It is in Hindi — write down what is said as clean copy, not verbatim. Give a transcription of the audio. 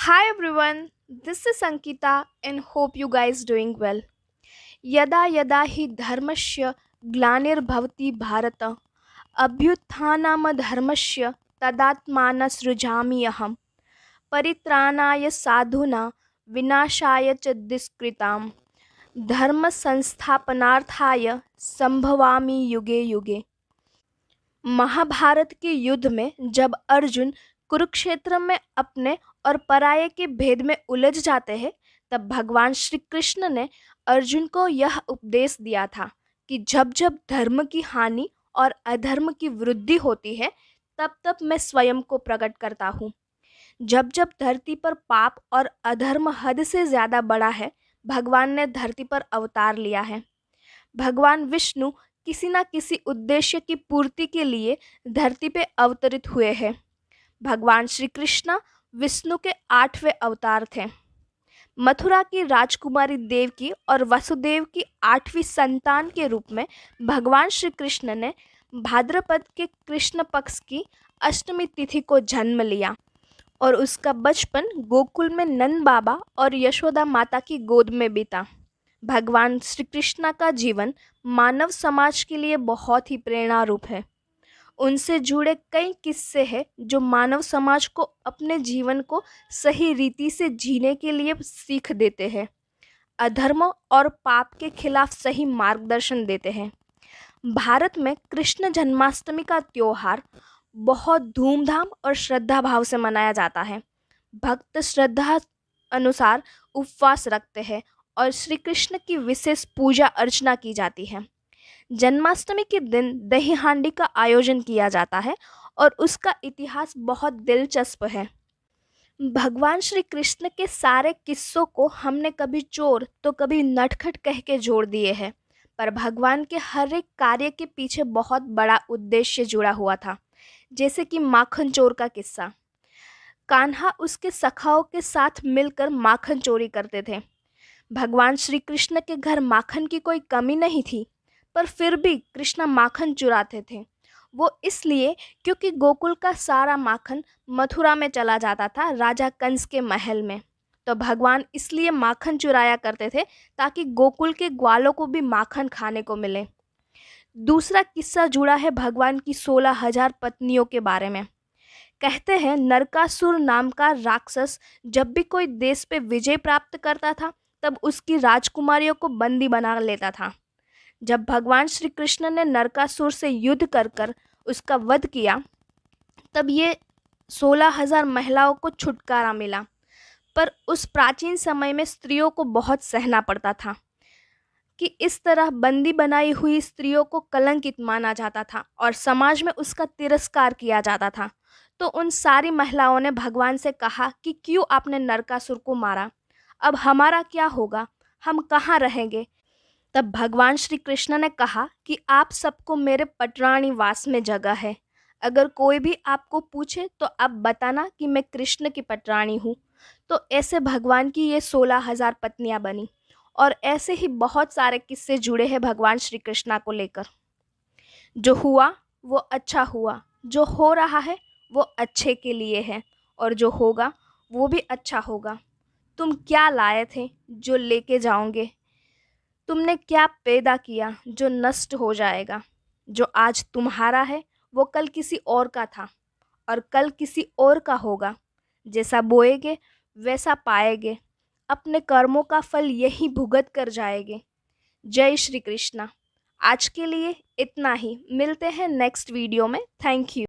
Hi everyone, this is Ankita and hope you guys doing well. यदा यदा हि धर्मस्य ग्लानिर्भवति भारत अभ्युत्थानमधर्मस्य तदात्मानसृजामि अहम् परित्राणाय साधूनां विनाशाय च दुष्कृताम् धर्म संस्थापनार्थाय संभवामि युगे युगे। महाभारत के युद्ध में जब अर्जुन कुरुक्षेत्र में अपने और पराये के भेद में उलझ जाते हैं, तब भगवान श्री कृष्ण ने अर्जुन को यह उपदेश दिया था कि जब जब धर्म की हानि और अधर्म की वृद्धि होती है, तब तब मैं स्वयं को प्रकट करता हूँ। जब जब धरती पर पाप और अधर्म हद से ज्यादा बड़ा है, भगवान ने धरती पर अवतार लिया है। भगवान विष्णु किसी न किसी उद्देश्य की पूर्ति के लिए धरती पे अवतरित हुए हैं। भगवान श्री कृष्ण विष्णु के 8वें अवतार थे। मथुरा की राजकुमारी देवकी और वसुदेव की 8वीं संतान के रूप में भगवान श्री कृष्ण ने भाद्रपद के कृष्ण पक्ष की अष्टमी तिथि को जन्म लिया और उसका बचपन गोकुल में नंद बाबा और यशोदा माता की गोद में बीता। भगवान श्री कृष्ण का जीवन मानव समाज के लिए बहुत ही प्रेरणा रूप है। उनसे जुड़े कई किस्से हैं जो मानव समाज को अपने जीवन को सही रीति से जीने के लिए सीख देते हैं, अधर्म और पाप के खिलाफ सही मार्गदर्शन देते हैं। भारत में कृष्ण जन्माष्टमी का त्योहार बहुत धूमधाम और श्रद्धा भाव से मनाया जाता है। भक्त श्रद्धा अनुसार उपवास रखते हैं और श्री कृष्ण की विशेष पूजा अर्चना की जाती है। जन्माष्टमी के दिन दही हांडी का आयोजन किया जाता है और उसका इतिहास बहुत दिलचस्प है। भगवान श्री कृष्ण के सारे किस्सों को हमने कभी चोर तो कभी नटखट कह के जोड़ दिए हैं, पर भगवान के हर एक कार्य के पीछे बहुत बड़ा उद्देश्य जुड़ा हुआ था। जैसे कि माखन चोर का किस्सा। कान्हा उसके सखाओं के साथ मिलकर माखन चोरी करते थे। भगवान श्री कृष्ण के घर माखन की कोई कमी नहीं थी, पर फिर भी कृष्ण माखन चुराते थे। वो इसलिए क्योंकि गोकुल का सारा माखन मथुरा में चला जाता था राजा कंस के महल में। तो भगवान इसलिए माखन चुराया करते थे ताकि गोकुल के ग्वालों को भी माखन खाने को मिले। दूसरा किस्सा जुड़ा है भगवान की 16,000 पत्नियों के बारे में। कहते हैं नरकासुर नाम का राक्षस जब भी कोई देश पे विजय प्राप्त करता था, तब उसकी राजकुमारियों को बंदी बना लेता था। जब भगवान श्री कृष्ण ने नरकासुर से युद्ध कर कर उसका वध किया, तब ये 16,000 महिलाओं को छुटकारा मिला। पर उस प्राचीन समय में स्त्रियों को बहुत सहना पड़ता था कि इस तरह बंदी बनाई हुई स्त्रियों को कलंकित माना जाता था और समाज में उसका तिरस्कार किया जाता था। तो उन सारी महिलाओं ने भगवान से कहा कि क्यों आपने नरकासुर को मारा, अब हमारा क्या होगा, हम कहाँ रहेंगे। तब भगवान श्री कृष्ण ने कहा कि आप सबको मेरे पटरानी वास में जगह है। अगर कोई भी आपको पूछे तो आप बताना कि मैं कृष्ण की पटरानी हूँ। तो ऐसे भगवान की ये 16,000 पत्नियां बनी और ऐसे ही बहुत सारे किस्से जुड़े हैं भगवान श्री कृष्णा को लेकर। जो हुआ वो अच्छा हुआ, जो हो रहा है वो अच्छे के लिए है और जो होगा वो भी अच्छा होगा। तुम क्या लाए थे जो लेके जाओगे? तुमने क्या पैदा किया जो नष्ट हो जाएगा? जो आज तुम्हारा है वो कल किसी और का था और कल किसी और का होगा। जैसा बोएगे वैसा पाएगे। अपने कर्मों का फल यही भुगत कर जाएंगे। जय श्री कृष्णा। आज के लिए इतना ही। मिलते हैं नेक्स्ट वीडियो में। Thank you.